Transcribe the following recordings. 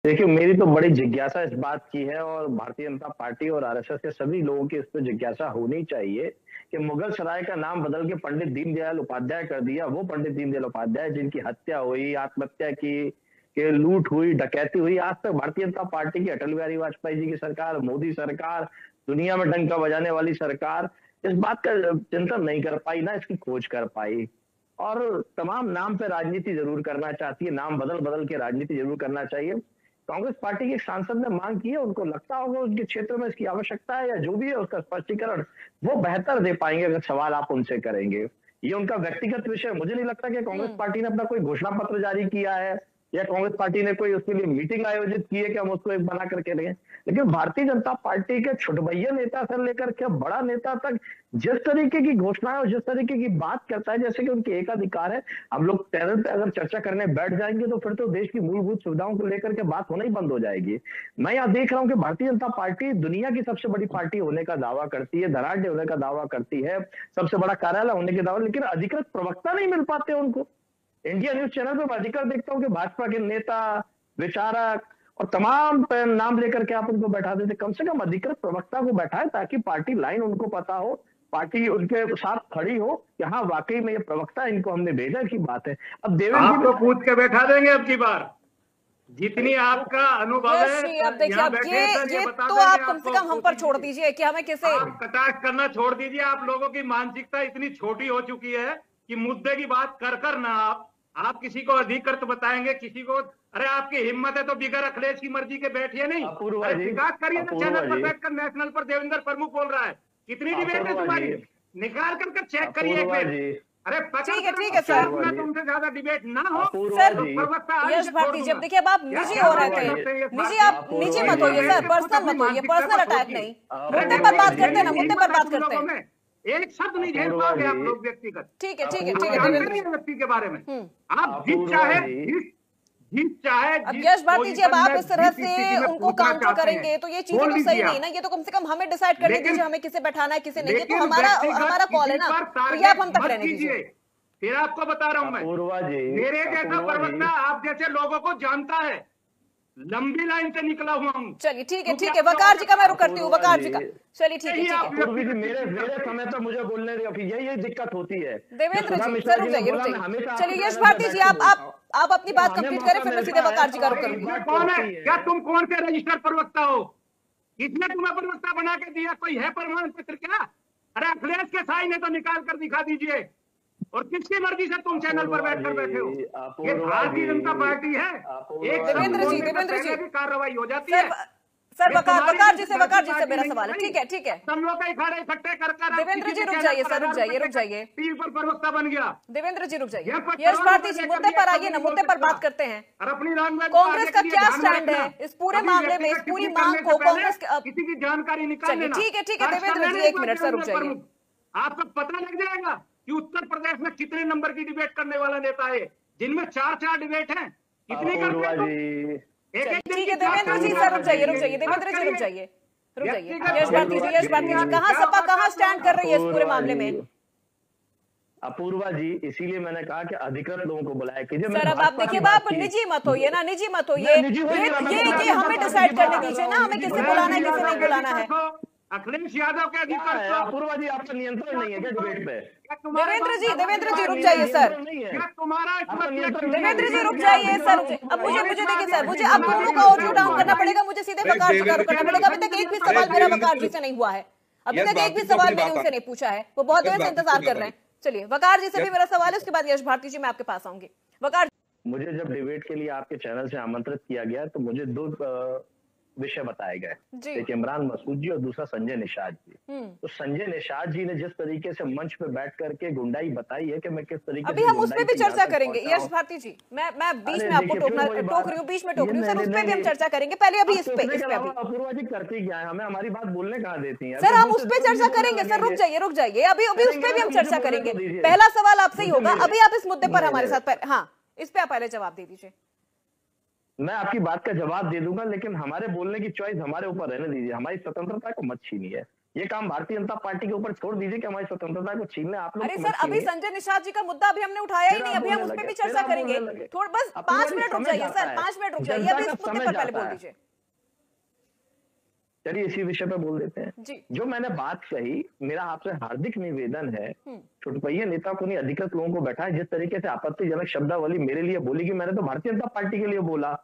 देखिए, मेरी तो बड़ी जिज्ञासा इस बात की है और भारतीय जनता पार्टी और आरएसएस के सभी लोगों की इस पे जिज्ञासा होनी चाहिए कि मुगल सराय का नाम बदल के पंडित दीनदयाल उपाध्याय कर दिया। वो पंडित दीनदयाल उपाध्याय जिनकी हत्या हुई, आत्महत्या की, के लूट हुई, डकैती हुई, आज तक भारतीय जनता पार्टी की, अटल बिहारी वाजपेयी जी की सरकार, मोदी सरकार, दुनिया में डंका बजाने वाली सरकार इस बात का चिंतन नहीं कर पाई, ना इसकी खोज कर पाई। और तमाम नाम पे राजनीति जरूर करना चाहती है, नाम बदल बदल के राजनीति जरूर करना चाहिए। कांग्रेस पार्टी के एक सांसद ने मांग की है, उनको लगता होगा उनके क्षेत्र में इसकी आवश्यकता है या जो भी है उसका स्पष्टीकरण वो बेहतर दे पाएंगे अगर सवाल आप उनसे करेंगे। ये उनका व्यक्तिगत विषय है। मुझे नहीं लगता कि कांग्रेस पार्टी ने अपना कोई घोषणा पत्र जारी किया है या कांग्रेस पार्टी ने कोई उसके लिए मीटिंग आयोजित की है कि हम उसको एक बना करके लें। लेकिन भारतीय जनता पार्टी के छुटभैया नेता से लेकर के बड़ा नेता तक जिस तरीके की घोषणाएं और जिस तरीके की बात करता है, जैसे कि उनके एकाधिकार है, हम लोग चैनल पे अगर चर्चा करने बैठ जाएंगे तो फिर तो देश की मूलभूत सुविधाओं को लेकर के बात होना ही बंद हो जाएगी। मैं यहाँ देख रहा हूँ कि भारतीय जनता पार्टी दुनिया की सबसे बड़ी पार्टी होने का दावा करती है, धनाढ़ होने का दावा करती है, सबसे बड़ा कार्यालय होने के दावा, लेकिन अधिकृत प्रवक्ता नहीं मिल पाते उनको। इंडिया न्यूज चैनल पर अधिकतर देखता हूँ कि भाजपा के नेता, विचारक और तमाम नाम लेकर के आप उनको बैठा देते। कम से कम अधिकृत प्रवक्ता को बैठाए ताकि पार्टी लाइन उनको पता हो, पार्टी उनके साथ खड़ी हो कि हाँ वाकई में ये प्रवक्ता इनको हमने भेजा की बात है। अब देवेंद्र आपको पूछ के बैठा देंगे अब की बार, जितनी आपका अनुभव है। अब देखिए, अब ये तो आप कम से कम हम पर छोड़ दीजिए कि हमें किसे कटाक्ष करना छोड़ दीजिए। आप लोगों की मानसिकता इतनी छोटी हो चुकी है कि मुद्दे की बात कर कर ना आप किसी को अधिकृत बताएंगे, किसी को। अरे आपकी हिम्मत है तो बिगर अखिलेश की मर्जी के बैठिए नहीं, शिकायत करिए ना चैनल पर बैठकर। नेशनल पर देवेंद्र प्रमुख बोल रहा है, कितनी डिबेट है तुम्हारी, निकाल कर चेक करिए एक बार। अरे ठीक है सर, तुमसे ज्यादा डिबेट ना हो सर। यश भारती जी, अब देखिए, अब आप निजी हो रहे थे, आप निजी मत होइए सर, पर्सनल मत होइए, पर्सनल अटैक नहीं, मुद्दे पर बात करते हैं ना, मुद्दे पर बात करते हैं। एक शब्द नहीं झेल पाओगे आप लोग व्यक्तिगत। ठीक है व्यक्ति के बारे में आप जीत चाहे अब यश भारती जी, अब आप इस तरह से उनको काउंटर करेंगे तो ये चीजें तो सही नहीं ना। ये तो कम से कम हमें डिसाइड करने दीजिए, हमें किसे बैठाना है किसे नहीं। ये तो हमारा कॉल है ना, तो ये आप हम तक रहने दीजिए। फिर आपको बता रहा हूं मैं, मेरे जैसा प्रवक्ता आप जैसे लोगों को जानता है, लंबी लाइन से निकला हुआ हूँ। चलिए ठीक है, वकार जी का मैं रुक करती हूँ, वकार जी का। चलिए ठीक है। मेरे समय तो मुझे बोलने यही दिक्कत होती है। देवेंद्र जी सर रुक जाइए। चलिए यश भारती जी, आप अपनी बात कंप्लीट करें, फिर मैं सीधे वकार जी का रुक करूंगी। कौन है, क्या तुम कौन से रजिस्टर्ड प्रवक्ता हो? किसने तुम्हें प्रवक्ता बना के दिया? कोई है प्रमाण पत्र क्या? अरे अखिलेश के साइन है तो निकाल कर दिखा दीजिए। और किसकी मर्जी से तुम चैनल पर बैठकर बैठे हो? ये भारतीय जनता पार्टी है। एक देवेंद्र जी कार्रवाई हो जाती है। सर वकार जी से मेरा सवाल है। ठीक है हम लोग इकट्ठे कर देवेंद्र जी रुक जाइए। टीवी पर प्रवक्ता बन गया। देवेंद्र जी रुक जाइए। यश भारती जी, मुद्दे पर आइए ना, मुद्दे पर बात करते हैं। कांग्रेस का क्या स्टैंड है इस पूरे मामले में, इस पूरी मांग को कांग्रेस किसी की जानकारी निकाल लेना। ठीक है देवेंद्र जी, 1 मिनट सर रुक जाइए। आपको पता लग जाएगा कि उत्तर प्रदेश में कितने नंबर की डिबेट करने वाला नेता है, जिनमें 4 डिबेट हैं। कितनी करते ठीक है देवेंद्र जी सर रुक जाइए। देवेंद्र जी रुक जाइए। यश भारती जी कहाँ सपा कहाँ स्टैंड कर रही है इस पूरे मामले में? अपूर्वा जी, इसीलिए मैंने कहा कि अधिकृत लोगों को बुलाया कीजिए। सर अब आप देखिए, आप निजी मत होइए ना, निजी मत होइए। ये हमें डिसाइड करने दीजिए ना, हमें किसे बुलाना है किसे नहीं बुलाना है। अखिलेश यादव के अधिकार अपूर्वा जी, आपका नियंत्रण नहीं है क्या डिबेट पे? देवेंद्र जी रुक जाइए सर। देवेंद्र जी रुक जाइए सर। अब मुझे देखिए सर, मुझे अब दोनों का ऑडियो डाउन करना पड़ेगा, मुझे सीधे वकार जी का रुख करना पड़ेगा। अभी तक एक भी सवाल मेरा वकार जी से नहीं हुआ है, अभी तक एक भी सवाल मैंने उनसे नहीं पूछा है, वो बहुत देर से इंतजार कर रहे हैं। चलिए वकार जी से भी मेरा सवाल है, उसके बाद यश भारती जी मैं आपके पास आऊंगी। वकार, मुझे जब डिबेट के लिए आपके चैनल से आमंत्रित किया गया तो मुझे 2 विषय बताए गए, एक इमरान मसूद जी और दूसरा संजय निषाद जी। तो संजय निषाद जी ने जिस तरीके से मंच पे बैठ करके गुंडाई बताई है कि मैं किस तरीके अभी हम उस पे भी चर्चा करेंगे। यश भारती जी, मैं बीच में आपको टोक रही हूँ, बीच में टोक रही हूँ सर, उस पे भी हम चर्चा करेंगे। पहले अभी इस पे अपूर्वा जी करती क्या है, हमें हमारी बात बोलने कहाँ देती है सर? हम उस पे चर्चा करेंगे सर, रुक जाइए। अभी उस पे भी हम चर्चा करेंगे। पहला सवाल आपसे ही होगा, अभी आप इस मुद्दे पर हमारे साथ, हाँ इस पे आप पहले जवाब दे दीजिए। मैं आपकी बात का जवाब दे दूंगा, लेकिन हमारे बोलने की चॉइस हमारे ऊपर रहने दीजिए, हमारी स्वतंत्रता को मत छीनिए। ये काम भारतीय जनता पार्टी के ऊपर छोड़ दीजिए कि हमारी स्वतंत्रता को छीनने आप लोग। अरे सर, अभी संजय निषाद जी का मुद्दा अभी हमने उठाया ही नहीं, अभी हम उस पर भी चर्चा करेंगे। थोड़ा बस 5 मिनट रुक जाइए सर, 5 मिनट रुक जाइए, अभी इस मुद्दे पर पहले बोल दीजिए। चलिए इसी विषय पे बोल देते हैं जी। जो मैंने बात कही, मेरा आपसे हार्दिक निवेदन है, छुटपैया नेता को नहीं, अधिकृत लोगों को बैठा है। जिस तरीके से आपत्तिजनक शब्दावली मेरे लिए बोली कि मैंने तो भारतीय जनता पार्टी के लिए बोला,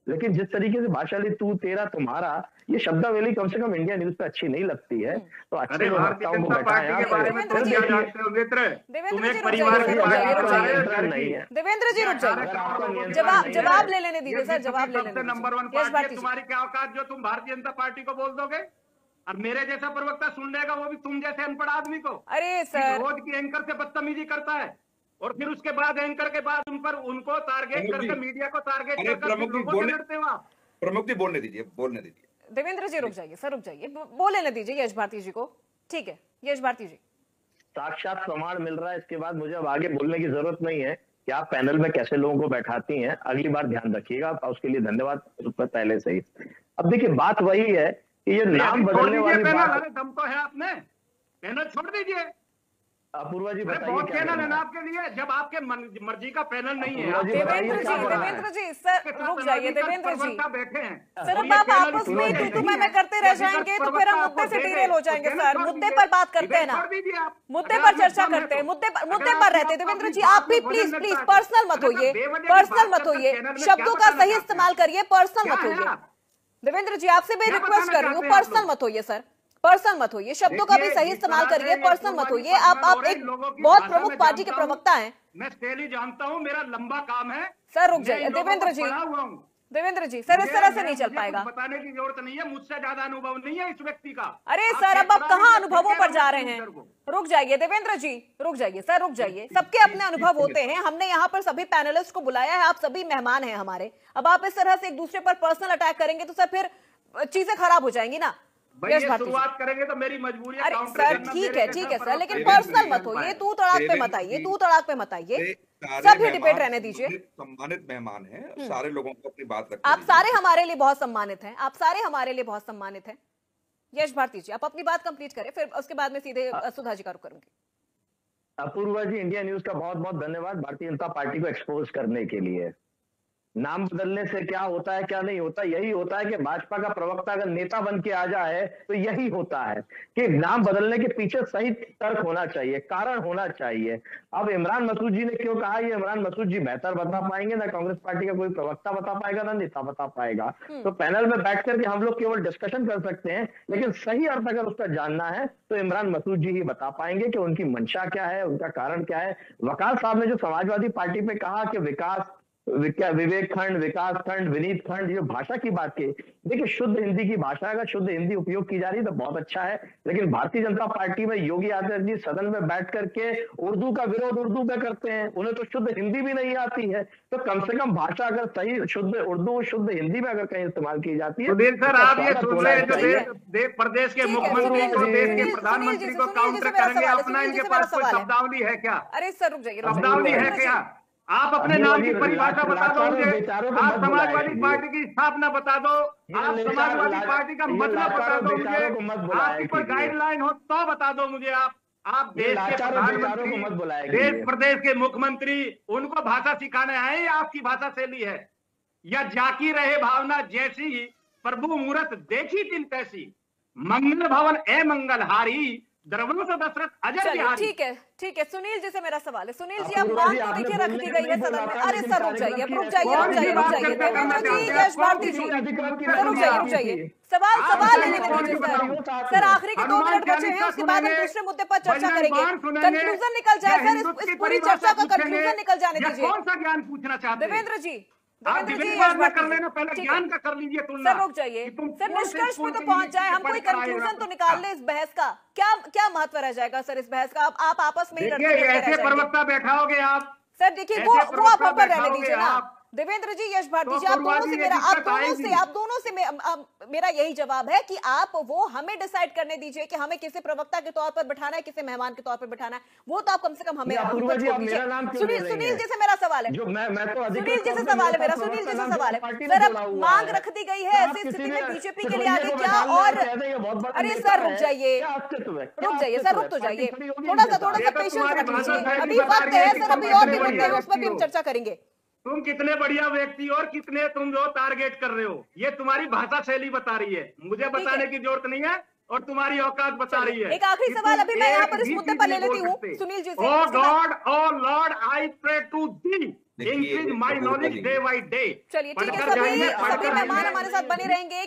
लेकिन जिस तरीके से भाषा ली तू तेरा तुम्हारा, ये शब्दावली कम से कम इंडिया न्यूज पे अच्छी नहीं लगती है। तो अच्छे लोग भारतीय जनता पार्टी के बारे में तुम क्या जानते हो मित्र? तुम एक परिवार के नहीं है। देवेंद्र जी रुक जाइए, जवाब ले लेने दीजिए सर, जवाब ले लेने नंबर 1 पार्टी है, तुम्हारी क्या औकात जो तुम भारतीय जनता पार्टी को बोल दोगे? और मेरे जैसा प्रवक्ता सुन लेगा, वो भी तुम जैसे अनपढ़ आदमी को। अरे सर, रोज की एंकर से बदतमीजी करता है और फिर उसके बाद एंकर के बाद उनको टारगेट करके, मीडिया को टारगेट करके प्रमुख जी बोलने दीजिए। देवेंद्र जी रुक जाइए सर, रुक जाइए, बोलने दीजिए यश भारती जी को। ठीक है यश भारती जी, साक्षात प्रमाण मिल रहा है, इसके बाद मुझे अब आगे बोलने की जरूरत नहीं है कि आप पैनल में कैसे लोगों को बैठाती हैं। अगली बार ध्यान रखिएगा, उसके लिए धन्यवाद पहले से ही। अब देखिए बात वही है कि ये नाम बदलने वाली बात, दम तो है आपने, पैनल छोड़ दीजिए। अपूर्वा जी बताइए बहुत पैनल है ना आपके लिए, जब आपके मर्जी का पैनल नहीं है। देवेंद्र जी सर रुक जाइए, देवेंद्र जी बैठे हैं सर, अब आप आपस में तू मैं करते रह जाएंगे तो फिर हम मुद्दे से डिरेल हो जाएंगे सर। मुद्दे पर बात करते हैं ना, मुद्दे पर चर्चा करते हैं, मुद्दे पर रहते हैं। देवेंद्र जी आप भी प्लीज पर्सनल मत होइए, शब्दों का सही इस्तेमाल करिए, पर्सनल मत होइए। देवेंद्र जी आपसे भी रिक्वेस्ट कर रही हूँ, पर्सनल मत होइए सर, पर्सनल मत होइए, शब्दों का भी सही इस्तेमाल करिए, पर्सनल मत होइए। आप एक बहुत प्रमुख पार्टी के प्रवक्ता हैं। मैं स्टेली जानता हूँ, मेरा लंबा काम है। सर रुक जाइए देवेंद्र जी, सर इस तरह से नहीं चल पाएगा। बताने की जरूरत नहीं है, मुझसे ज्यादा अनुभव नहीं है इस व्यक्ति का। अरे सर अब आप कहाँ अनुभवों पर जा रहे हैं? रुक जाइए देवेंद्र जी, रुक जाइए सर, रुक जाइए। सबके अपने अनुभव होते हैं, हमने यहाँ पर सभी पैनलिस्ट को बुलाया है, आप सभी मेहमान हैं हमारे। अब आप इस तरह से एक दूसरे पर पर्सनल अटैक करेंगे तो सर फिर चीजें खराब हो जाएंगी ना। शुरुआत करेंगे तो मेरी मजबूरी है। अरे सर ठीक है सर, लेकिन पर्सनल मत होइए, तू तड़ाक पे मत आइए, सभी डिबेट रहने दीजिए। सम्मानित मेहमान हैं, सारे लोगों को अपनी बात रखनी। आप सारे हमारे लिए बहुत सम्मानित हैं, आप सारे हमारे लिए बहुत सम्मानित हैं। यश भारती जी आप अपनी बात कंप्लीट करें, फिर उसके बाद में सीधे सुधा जी का रुख करूंगी। अपूर्वा जी इंडिया न्यूज का बहुत बहुत धन्यवाद भारतीय जनता पार्टी को एक्सपोज करने के लिए। नाम बदलने से क्या होता है क्या नहीं होता, यही होता है कि भाजपा का प्रवक्ता अगर नेता बन के आ जाए तो यही होता है कि नाम बदलने के पीछे सही तर्क होना चाहिए, कारण होना चाहिए। अब इमरान मसूद जी ने क्यों कहा, ये इमरान मसूद जी बेहतर बता पाएंगे, ना कांग्रेस पार्टी का कोई प्रवक्ता बता पाएगा, ना नेता बता पाएगा। तो पैनल में बैठ करके हम लोग केवल डिस्कशन कर सकते हैं, लेकिन सही अर्थ अगर उसका जानना है तो इमरान मसूद जी ही बता पाएंगे कि उनकी मंशा क्या है, उनका कारण क्या है। वकाल साहब ने जो समाजवादी पार्टी पे कहा कि विकास, विवेक खंड, विकास खंड, विनीत खंड, ये भाषा की बात की, देखिए शुद्ध हिंदी की भाषा, अगर शुद्ध हिंदी उपयोग की जा रही है तो बहुत अच्छा है, लेकिन भारतीय जनता पार्टी में योगी आदित्यनाथ जी सदन में बैठ करके उर्दू का विरोध उर्दू में करते हैं, उन्हें तो शुद्ध हिंदी भी नहीं आती है। तो कम से कम भाषा अगर सही शुद्ध उर्दू शुद्ध हिंदी में अगर कहीं इस्तेमाल की जाती है। सर आप ये सुन रहे हैं जो प्रदेश के मुख्यमंत्री को, देश के प्रधानमंत्री को काउंटर करेंगे, अपना इनके पास कोई शब्दावली है क्या? अरे सर रुक जाइए, शब्दावली है क्या? आप अपने नाम की परिभाषा बता दो मुझे, आप समाजवादी पार्टी की स्थापना बता दो, आप समाजवादी पार्टी का मतलब बता दो मुझे, आपकी कोई गाइडलाइन हो तो बता दो मुझे। आप देश के प्रधानमंत्री, देश प्रदेश के मुख्यमंत्री, उनको भाषा सिखाने आए या आपकी भाषा शैली है, या जाकी रहे भावना जैसी प्रभु मूरत देखी दिन तैसी, मंगल भवन ए मंगलहारी, द्रवण से दशरथ अजय बिहारी। ठीक है सुनील जी से मेरा सवाल है। सुनील जी अब बात तो देखिए रख दी गई है सदन में। अरे सर रुक जाइए देवेंद्र जी, यश भारती जी रुक जाइए, सवाल लेने दीजिए सर। आखिरी के 2 मिनट बचे हैं, उसके बाद हम दूसरे मुद्दे पर चर्चा करेंगे, कंक्लूजन निकल जाए सर, इस पूरी चर्चा का कंक्लूजन निकल जाने दीजिए। कौन सा ज्ञान पूछना चाहते हैं देवेंद्र जी? कर लेना, पहले ज्ञान का कर लीजिए तुलना। सर रुक जाइए सर, निष्कर्ष पे तो पहुंच जाए, हम कोई कंक्लूजन तो निकाल ले इस बहस का। क्या महत्व रह जाएगा सर इस बहस का? आप आपस में ही ऐसे प्रवक्ता बैठाओगे आप सर, देखिए वो आप पर रहने दीजिए ना, देवेंद्र जी, यश भारती जी, तो आप दोनों से मेरा यही जवाब है कि आप वो हमें डिसाइड करने दीजिए कि हमें किसे प्रवक्ता के तौर पर बैठाना है, किसे मेहमान के तौर पर बैठाना है, वो तो आप कम से कम हमें सुनील जी से मेरा सवाल है, सुनील जी से सवाल है मेरा, सुनील जी से सवाल है सर, अब मांग रख दी गई है, ऐसी स्थिति में बीजेपी के लिए आगे क्या? और अरे सर रुक जाइए सर, रुक तो जाइए, थोड़ा सा पेशेंस रख लीजिए, अभी वक्त है सर, अभी और भी मुद्दे हैं, उस पर भी हम चर्चा करेंगे। तुम कितने बढ़िया व्यक्ति और कितने तुम जो टारगेट कर रहे हो, ये तुम्हारी भाषा शैली बता रही है, मुझे बताने की जरूरत नहीं है, और तुम्हारी औकात बता रही है। एक आखिरी सवाल अभी मैं यहाँ पर इस मुद्दे पर ले लेती हूँ सुनील जी से। Oh God, oh Lord, I pray to thee, increase my knowledge day by day. चलिए ठीक है, सभी मेहमान हमारे साथ बने रहेंगे।